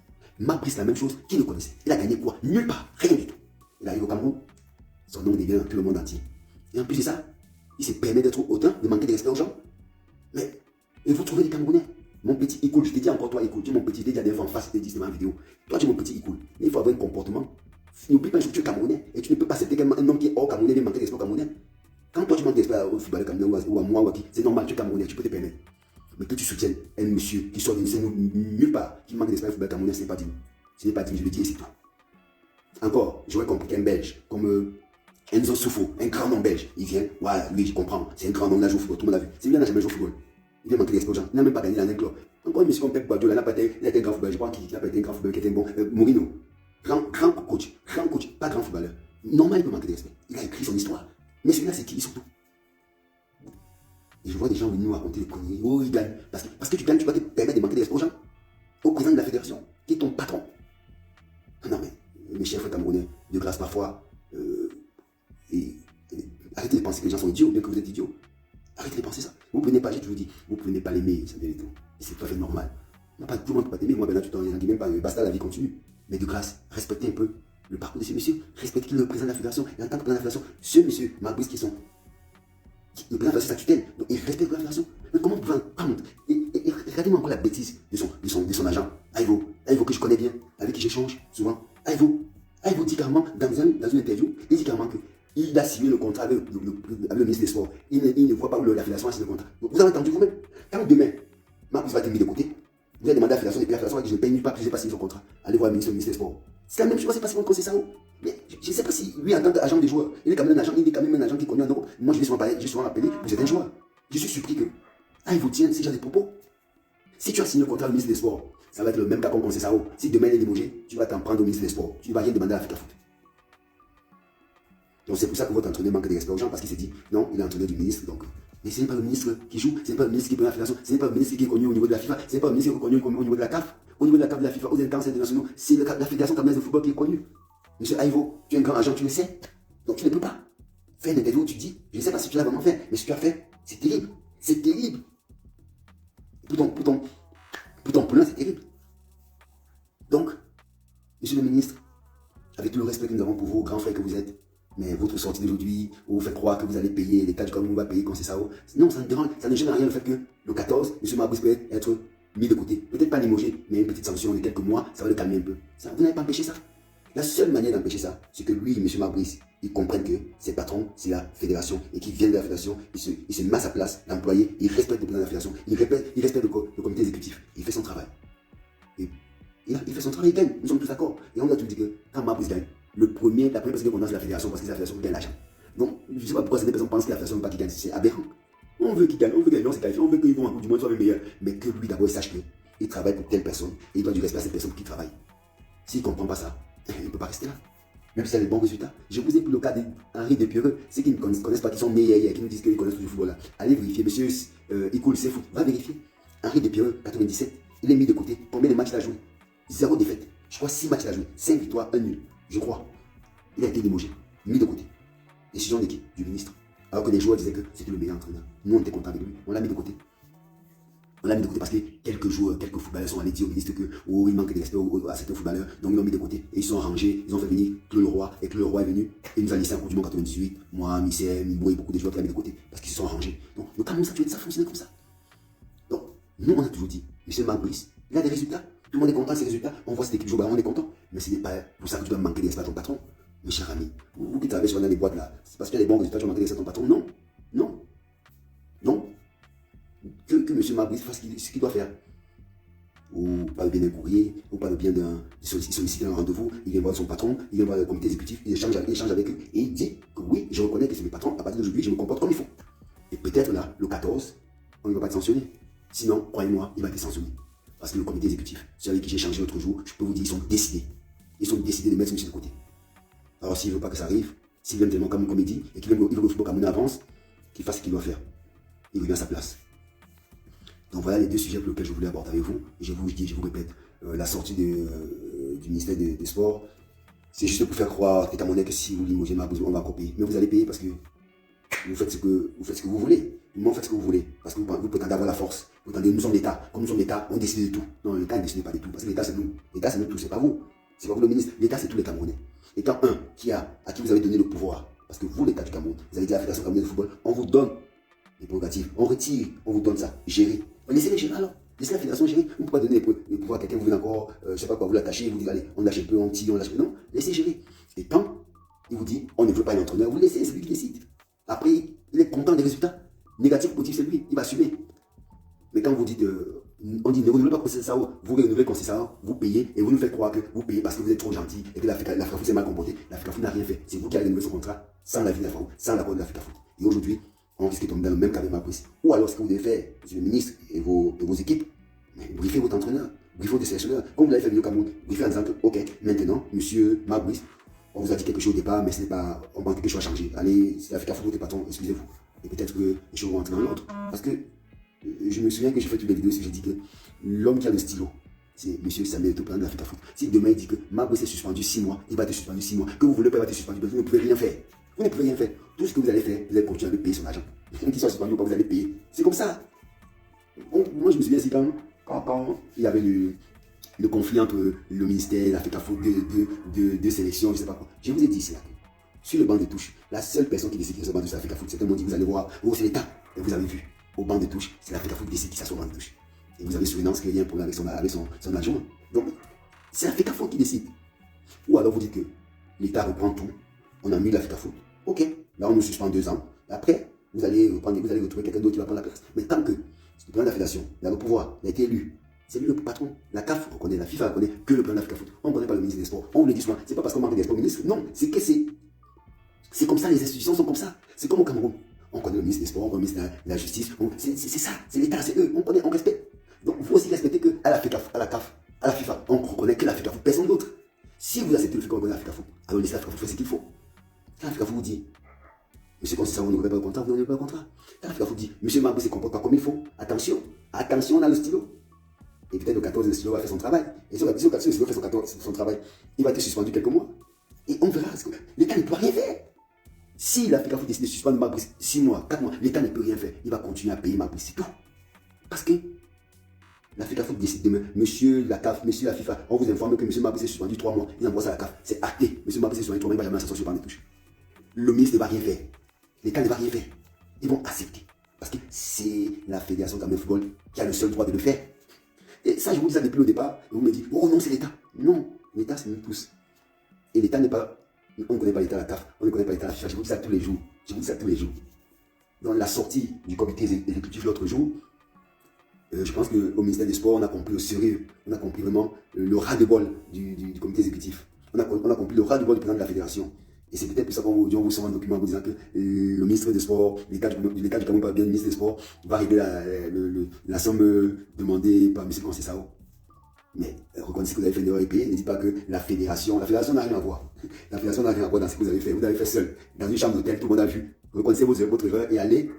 [SPEAKER 1] Fabrice, la même chose, qui le connaissait? Il a gagné quoi? Nulle part, rien du tout. Il arrive au Cameroun, son nom devient dans tout le monde entier. Et en plus de ça, il se permet d'être autant, de manquer de respect aux gens. Mais, et vous trouvez les Camerounais? Mon petit Ikoul, je t'ai dit encore toi Ikoul, tu es mon petit, je t'ai dit la dernière fois en face, je t'ai dit c'est ma vidéo. Toi tu es mon petit Ikoul. Mais il faut avoir un comportement, N'oublie pas, tu es Camerounais et tu ne peux pas accepter qu'un homme qui est hors Camerounais vienne manquer d'espoir Camerounais. Quand toi tu manques d'espoir au footballeur Camerounais ou à moi ou à qui, c'est normal, tu es Camerounais, tu peux te permettre. Mais que tu soutiennes un monsieur qui sort de nulle part, qui manque d'espoir au football Camerounais, ce n'est pas digne. Ce n'est pas digne, je le dis et c'est tout. Encore, j'aurais compris qu'un Belge comme Enzo Soufou, un grand nom belge, il vient, voilà, lui je comprends, c'est un grand nom, il a joué au football, tout le monde l'a vu. C'est lui, il n'a jamais joué au football. Il vient manquer d'espoir, il n'a même pas gagné dans un club. Encore un monsieur comme Pep Guardiola, il a été un grand footballeur, je crois qu'il n'a pas été un grand footballeur, qui était un bon. Mourinho, grand coach, pas grand footballeur. Normal, il peut manquer d'esprit. Il a écrit son histoire. Mais celui-là, c'est qui surtout? Et je vois des gens venir nous raconter des conneries. Oh, il gagne. Parce que tu gagnes, tu vas te permettre de manquer d'esprit aux gens. Au président de la fédération, qui est ton patron. Non, mais mes chers frères camerounais, de grâce parfois, arrêtez de penser que les gens sont idiots, bien que vous êtes idiots. Arrêtez de penser ça. Vous prenez pas, je vous dis, vous prenez pas l'aimer, c'est bien et tout. Et c'est tout à fait normal. Non, pas tout le monde ne peut pas t'aimer. Moi, ben là, tu t'en dis même pas, basta, la vie continue. Mais de grâce, respectez un peu le parcours de ce monsieur. Respectez le président de la fédération. Et en tant que président de la fédération, ce monsieur, Marc qui sont. Le président de la fédération, c'est sa tutelle. Donc, il respecte la fédération. Mais comment vous pouvez en honte? Et regardez-moi encore la bêtise de son agent. Aïvo que je connais bien, avec qui j'échange souvent. Aïvo dit carrément, dans une interview, il dit carrément qu'il a signé le contrat avec le ministre des Sports. Il ne voit pas où la fédération a signé le contrat. Donc, vous avez entendu vous-même. Quand demain, Marc va être mis de côté, vous allez demander à la fédération, et puis la fédération va dire je ne paye nulle part, je n'ai pas signé son contrat. Allez voir le ministre des Sports. C'est la même chose, c'est pas si on connaît ça. Mais je ne sais pas si lui, en tant qu'agent des joueurs, il est quand même un agent qui est connu en Europe. Moi, je vais souvent appelé pour certains joueurs. Je suis surpris que, il vous tient ces genre de propos. Si tu as signé le contrat au ministre des Sports, ça va être le même cas qu'on connaît ça. Si demain il est démogé, tu vas t'en prendre au ministre des Sports. Tu ne vas rien demander à l'Afrique Foot. Donc c'est pour ça que votre entraîneur manque de respect aux gens, parce qu'il s'est dit, non, il est entraîneur du ministre, donc. Mais ce n'est pas le ministre qui joue, ce n'est pas le ministre qui prend la fédération, ce n'est pas le ministre qui est connu au niveau de la FIFA, ce n'est pas le ministre qui est connu au niveau de la CAF. Au niveau de la CAF de la FIFA, aux instances internationaux, c'est la fédération camerounaise de football qui est connue. Monsieur Aïvo, tu es un grand agent, tu le sais. Donc tu ne peux pas faire une interview où tu dis, je ne sais pas si tu l'as vraiment fait, mais ce que tu as fait, c'est terrible. C'est terrible. Pour ton plan, c'est terrible. Donc, monsieur le ministre, avec tout le respect que nous avons pour vous, grands frères que vous êtes, mais votre sortie d'aujourd'hui, où vous faites croire que vous allez payer, l'État du Cameroun va payer quand c'est ça. Non, ça ne gêne rien le fait que le 14, M. Marbrice peut être mis de côté. Peut-être pas limogé, mais une petite sanction de quelques mois, ça va le calmer un peu. Ça, vous n'avez pas empêché ça. La seule manière d'empêcher ça, c'est que lui, M. Marbrice, il comprenne que ses patrons, c'est la fédération, et qu'il vient de la fédération, il se met à sa place, l'employé, il respecte le président de la fédération, il respecte le comité exécutif, il fait son travail. Et il fait son travail, il gagne, nous sommes tous d'accord. Et on a tout dit que quand Marbrice gagne, la première personne qui condamne, c'est la fédération, parce que c'est la fédération qui gagne l'argent. Donc, je ne sais pas pourquoi certaines personnes pensent que la fédération ne veut pas qu'il gagne, c'est aberrant. On veut qu'il gagne, on s'est qualifié, on veut qu'ils vont en Coupe du Monde, soit même meilleur. Mais que lui d'abord il sache qu'il travaille pour telle personne, et il doit du respect à cette personne qui travaille. S'il ne comprend pas ça, il ne peut pas rester là. Même s'il a des bons résultats. Je vous ai pris le cas d'Henri Despierreux, ceux qui ne connaissent pas, qui sont nés hier, qui nous disent qu'ils connaissent du football là. Allez vérifier, monsieur Ikoul, c'est foot, va vérifier. Henri Despierreux, 97, il est mis de côté. Combien de matchs il a joué? 0 défaite. Je crois 6 matchs il a joué, 5 victoires, 1 nul. Je crois. Il a été démogé, mis de côté. Décision d'équipe du ministre. Alors que les joueurs disaient que c'était le meilleur entraîneur. Nous, on était contents avec lui. On l'a mis de côté. On l'a mis de côté parce que quelques joueurs, quelques footballeurs sont allés dire au ministre que il manque de respect à certains footballeurs. Donc ils l'ont mis de côté. Et ils sont rangés. Ils ont fait venir Claude Leroy. Et Claude Leroy est venu. Et il nous a laissé en Coupe du Monde 98. Moi, Michel, Mibou et beaucoup de joueurs qui l'ont mis de côté. Parce qu'ils se sont rangés. Donc le Cameroun, ça fonctionnait comme ça. Donc, nous, on a toujours dit, M. Marbrice, il a des résultats. Tout le monde est content de ces résultats. On voit cette équipe jouer, on est content. Mais ce n'est pas pour ça que tu dois manquer de respect à ton patron. Mes chers amis, vous qui travaillez sur les boîtes là, c'est parce qu'il y a des bons résultats, tu vas manquer de respect à ton patron. Non. Non. Non. Que M. Marbrice fasse ce qu'il doit faire. Ou pas le bien d'un courrier, ou pas le bien d'un solliciter un rendez-vous, il vient voir son patron, il vient voir le comité exécutif, il échange avec eux, et il dit que oui, je reconnais que c'est mes patrons, à partir d'aujourd'hui, je me comporte comme il faut. Et peut-être là, le 14, on ne va pas être sanctionné. Sinon, croyez-moi, il va être sanctionné. Parce que le comité exécutif, celui avec qui j'ai échangé l'autre jour, je peux vous dire, ils sont décidés. Ils sont décidés de mettre ce monsieur de côté. Alors s'il ne veut pas que ça arrive, s'il aime tellement comme une comédie, et qu'il veut que le football camerounais avance, qu'il fasse ce qu'il doit faire. Il revient à sa place. Donc voilà les deux sujets pour lesquels je voulais aborder avec vous. Je vous répète, la sortie du ministère des Sports, c'est juste pour faire croire aux Camerounais que si vous limogez Marbrice, on va encore payer. Mais vous allez payer parce que vous faites ce que vous voulez. Vous faites ce que vous voulez. Parce que vous prétendez avoir la force. Vous prétendez, nous sommes l'État. Comme nous sommes l'État, on décide de tout. Non, l'État ne décide pas de tout. Parce que l'État, c'est nous. L'État, c'est nous tous. C'est pas vous. C'est pas vous le ministre. L'État, c'est tous les Camerounais. Et quand à qui vous avez donné le pouvoir, parce que vous, l'État du Cameroun, vous avez dit à la Fédération camerounaise de football, on vous donne les prérogatives. On retire, on vous donne ça. Gérer. Laissez-les gérer alors. Laissez la Fédération gérer. Vous ne pouvez pas donner les pouvoirs à quelqu'un, vous voulez encore, je ne sais pas quoi, vous l'attachez, vous dites, allez, on lâche un peu, on tire, on lâche un peu. Non, laissez gérer. Et quand il vous dit, on ne veut pas un entraîneur, vous le laissez, c'est lui qui décide. Après, il est content des résultats. Négatif ou positif, c'est lui, il va assumer. Mais quand vous dites, on dit ne renouvelez pas Conseil Sao, vous renouvelez Conseil Sao, vous payez et vous nous faites croire que vous payez parce que vous êtes trop gentil et que l'Africa Foot s'est mal comporté. L'Africa Foot n'a rien fait. C'est vous qui avez renouvelé son contrat sans l'avis de l'Africa Foot, sans l'accord de l'Africa Foot. Et aujourd'hui, on risque de tomber dans le même cas de Mabris. Ou alors, ce que vous devez faire, monsieur le ministre et vos équipes, briefez votre entraîneur, briefez votre sélectionneur, comme vous l'avez fait au Cameroun, briefez en disant que, ok, maintenant, monsieur Mabris, on vous a dit quelque chose au départ, mais ce n'est pas, on pense que quelque chose a changé. Allez, si l'Africa Foot est patron, excusez-vous. Et peut-être que les choses vont entrer dans l'autre. Parce que je me souviens que j'ai fait toutes les vidéos où j'ai dit que l'homme qui a le stylo, c'est M. Samuel Eto'o, président de l'Africa Foot. Si demain il dit que Mabris est suspendu 6 mois, il va être suspendu 6 mois, que vous voulez pas, il va être suspendu, vous ne pouvez rien faire. Vous ne pouvez rien faire. Tout ce que vous allez faire, vous allez continuer à payer son argent. Qu'il soit suspendu ou pas, vous allez payer. C'est comme ça. Moi, je me souviens, c'est quand il y avait le conflit entre le ministère, l'Africa Foot, de sélection, je ne sais pas quoi. Je vous ai dit, c'est là. Sur le banc de touche, la seule personne qui décide de se battre sur l'Africa Foot, c'est tout le monde dit, vous allez voir, c'est l'État. Et vous avez vu, au banc de touche, c'est l'Africa Foot qui décide qui s'assoit au banc de touche. Et vous avez souvenance qu'il y a un problème avec son adjoint. Donc, c'est l'Africa Foot qui décide. Ou alors vous dites que l'État reprend tout, on a mis l'Africa Foot. Ok, là on nous suspend 2 ans. Après, vous allez retrouver quelqu'un d'autre qui va prendre la place. Mais tant que le président de la fédération, il a le pouvoir, il a été élu, c'est lui le patron. La CAF reconnaît, la FIFA reconnaît que le président de l'Africa Foot. On ne connaît pas le ministre des Sports. On vous le dit souvent, c'est pas parce qu'on manque des sports ministres. Non, c'est que c'est comme ça, les institutions sont comme ça. C'est comme au Cameroun. On connaît le ministre des Sports, on connaît le ministre de la Justice. C'est ça, c'est l'État, c'est eux. On connaît, on respecte. Donc, vous aussi respectez qu'à la CAF, à la FIFA, on reconnaît que l'Africa Foot, personne d'autre. Si vous acceptez le fait qu'on reconnaît l'Africa Foot, alors laissez l'Africa Foot faire ce qu'il faut. Quand l'Africa Foot vous dit, monsieur Conseil Sao, vous n'aurez pas le contrat, vous n'aurez pas le contrat. Quand l'Africa Foot dit, monsieur Mabris ne se comporte pas comme il faut, attention, attention, on a le stylo. Et peut-être le 14, le stylo va faire son travail. Et si le 14, le stylo fait son travail, il va être suspendu quelques mois. Et on verra. L'État ne peut rien faire. Si l'Africa Foot décide de suspendre Mabris 6 mois, 4 mois, l'État ne peut rien faire. Il va continuer à payer Mabris, c'est tout. Parce que l'Africa Foot décide demain, monsieur la CAF, monsieur la FIFA, on vous informe que monsieur Mabris est suspendu 3 mois. Il envoie ça à la CAF. C'est acté. Monsieur Mabris est suspendu 3 mois, il va jamais s'asseoir sur le banc de touche. Le ministre ne va rien faire. L'État ne va rien faire. Ils vont accepter. Parce que c'est la Fédération Cameroun Football qui a le seul droit de le faire. Et ça, je vous dis ça depuis le départ. Et vous me dites, oh non, c'est l'État. Non, l'État, c'est nous tous. Et l'État n'est pas. On ne connaît pas l'État à la CAF, on ne connaît pas l'État à la FIFA. Je vous dis ça tous les jours. Je vous dis ça tous les jours. Dans la sortie du comité exécutif l'autre jour, je pense qu'au ministère des Sports, on a compris au sérieux, on a compris vraiment le ras-de-bol du comité exécutif. On a compris le ras-de-bol du président de la fédération. Et c'est peut-être pour ça qu'on vous sort un document en vous disant que le ministre des Sports, l'État du Cameroun, pas bien le ministre des Sports, va régler la somme demandée par M. Conseil Sao. Mais reconnaissez que vous avez fait une erreur et payé. Ne dites pas que la fédération n'a rien à voir. La fédération n'a rien à voir dans ce que vous avez fait. Vous l'avez fait seul, dans une chambre d'hôtel, tout le monde a vu. Reconnaissez votre erreur et allez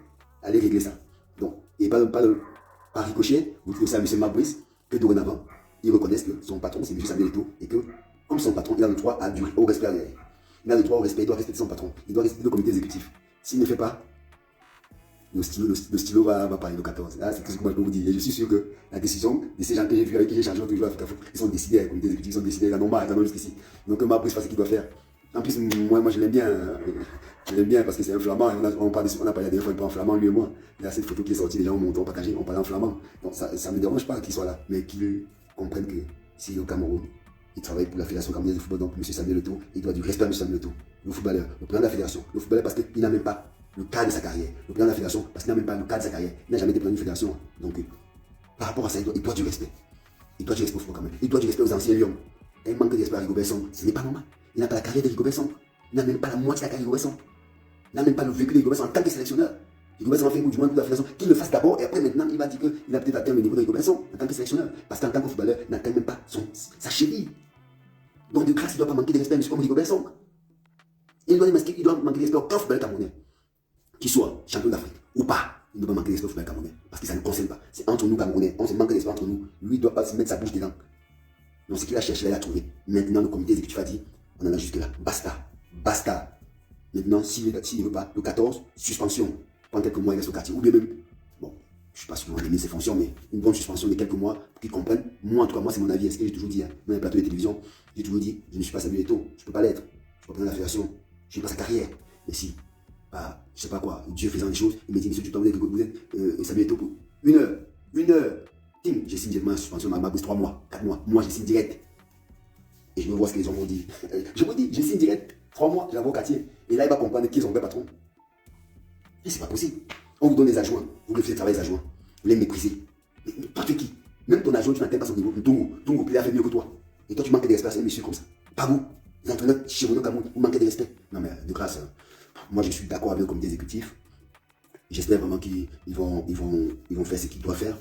[SPEAKER 1] régler ça. Donc, et pas par ricochet, vous dites ça à M. Mabris, que dorénavant, ils reconnaissent que son patron, c'est M. Samuel Eto'o, et que, comme son patron, il a le droit au respect. Il a le droit au respect, il doit respecter son patron. Il doit respecter le comité exécutif. S'il ne fait pas, le stylo va parler le 14. Là, c'est ce que moi je peux vous dire. Et je suis sûr que la décision de ces gens que j'ai vus, avec qui j'ai changé l'autre jour à Africa Foot, ils sont décidés avec le comité exécutif, ils sont décidés, ils en ont marre, ils en ont jusqu'ici. Donc Mabris fasse ce qu'il doit faire. En plus, moi je l'aime bien. Je l'aime bien parce que c'est un flamand. On a parlé la dernière fois, il parle en flamand, lui et moi. Il y a cette photo qui est sortie, les gens ont partagé, on parlait en flamand. Donc ça ne me dérange pas qu'il soit là, mais qu'il comprenne que si au Cameroun, il travaille pour la Fédération camerounaise de football, donc M. Samuel Eto'o, il doit du respect à M. Samuel Eto'o, le footballeur, le président de la fédération, le footballeur parce qu'il n'a même pas le cadre de sa carrière, le président de la fédération parce qu'il n'a même pas le cadre de sa carrière, il n'a jamais été président d'une fédération. Donc, par rapport à ça, il doit du respect. Il doit du respect au football quand même. Il doit du respect aux anciens lions. Et il manque de respect à Rigobert Song. Ce n'est pas normal. Il n'a pas la carrière de Rigobert Song. Il n'a même pas la moitié de la carrière de Rigobert Song. Il n'a même pas le vécu de Rigobert Song en tant que sélectionneur. Rigobert Song a fait du moins pour la fédération. Qu'il le fasse d'abord et après maintenant il va dire qu'il a peut-être atteint le niveau de Rigobert Song en tant que sélectionneur. Parce qu'en tant que footballeur, il n'atteint même pas sa cheville. Donc de grâce, il ne doit pas manquer de respect à M. comme Rigobert Song. Il doit manquer de respect au camp footballeur camerounais. Qu'il soit champion d'Afrique ou pas, il ne doit pas manquer de respect au footballeur camerounais. Parce que ça ne concerne pas. C'est entre nous Camerounais. On se manque de respect entre nous. Lui, il ne doit pas se mettre sa bouche dedans. Donc ce qu'il a cherché, il a trouvé. Maintenant, le comité exécutif a dit, on en a jusque là. Basta. Basta. Maintenant, s'il ne veut pas, le 14, suspension. Pendant quelques mois, il reste au quartier. Ou bien même, bon, je ne sais pas si on a mis ses fonctions, mais une bonne suspension de quelques mois pour qu'ils comprennent. Moi, en tout cas, moi, c'est mon avis. C'est ce que j'ai toujours dit. Hein. Dans les plateaux de télévision, j'ai toujours dit, je ne suis pas Samuel Eto'o. Je ne peux pas l'être. Je ne peux pas prendre la fédération. Je n'ai pas sa carrière. Mais si, bah, je ne sais pas quoi, Dieu faisant des choses, il me dit, monsieur, tu t'en veux vous êtes Samuel Eto'o pour 1 heure. Tim, j'ai signé directement la suspension, ma bouche 3 mois, 4 mois. Moi, j'ai signé direct. Et je me vois ce que les hommes m'ont dit. Je vous dis, j'ai signé direct 3 mois, j'ai l'avocat quartier. Et là, il va comprendre qui est son vrai patron. Et c'est pas possible. On vous donne des adjoints. Vous refusez de travailler les adjoints. Vous les méprisez. Mais toi, tu es qui? Même ton adjoint, tu n'atteins pas son niveau. Ton il a fait mieux que toi. Et toi, tu manques de respect à un monsieur comme ça. Pas vous. Les entraîneurs chez vous, Cameroun, vous manquez de respect. Non, mais de grâce, moi, je suis d'accord avec le comité exécutif. J'espère vraiment qu'ils vont faire ce qu'ils doivent faire.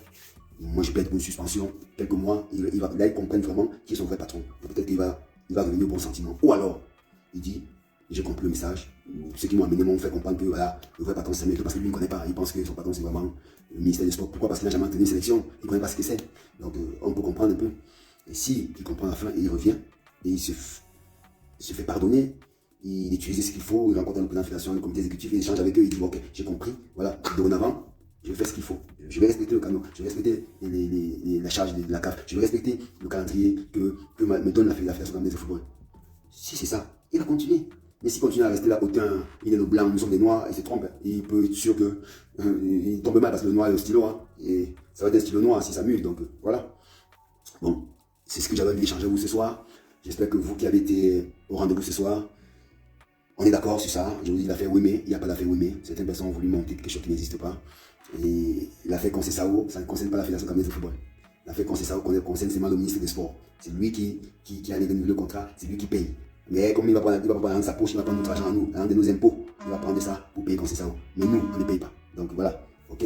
[SPEAKER 1] Moi, je peux être pour une suspension, quelques mois. Là, ils comprennent vraiment qui est son vrai patron. Peut-être qu'il va revenir au bon sentiment. Ou alors, il dit, j'ai compris le message. Ceux qui m'ont amené m'ont fait comprendre que voilà, le vrai patron, c'est mieux parce que lui ne connaît pas. Il pense que son patron, c'est vraiment le ministère des Sports. Pourquoi? Parce qu'il n'a jamais entraîné une sélection. Il ne connaît pas ce que c'est. Donc, on peut comprendre un peu. Et si il comprend la fin et il revient, et il se fait pardonner, il utilise ce qu'il faut, il rencontre le président de la fédération, le comité exécutif, il échange avec eux, il dit ok, j'ai compris, voilà, dorénavant, je vais faire ce qu'il faut. Je vais respecter le canon, je vais respecter la charge de la CAF, je vais respecter le calendrier que me donne la fédération camerounaise de football. Si c'est ça, il va continuer. Mais s'il continue à rester là, autant il est le blanc, nous sommes des noirs, il se trompe. Il peut être sûr que il tombe mal parce que le noir est le stylo. Hein, et ça va être un stylo noir s'il s'amuse. Donc voilà. Bon, c'est ce que j'avais envie d'échanger avec vous ce soir. J'espère que vous qui avez été au rendez-vous ce soir, on est d'accord sur ça. Je vous dis l'affaire Wemé, il n'y a pas d'affaire Wemé. Certaines personnes ont voulu monter quelque chose qui n'existe pas. Et l'affaire Conceição, ça ne concerne pas la Fédération camerounaise de football. L'affaire Conceição concerne seulement le ministre des Sports. C'est lui qui a renouvelé le contrat, c'est lui qui paye. Mais comme il va pas prendre sa poche, il va prendre notre argent à nous, de nos impôts. Il va prendre ça pour payer Conceição. Mais nous, on ne paye pas. Donc voilà, ok.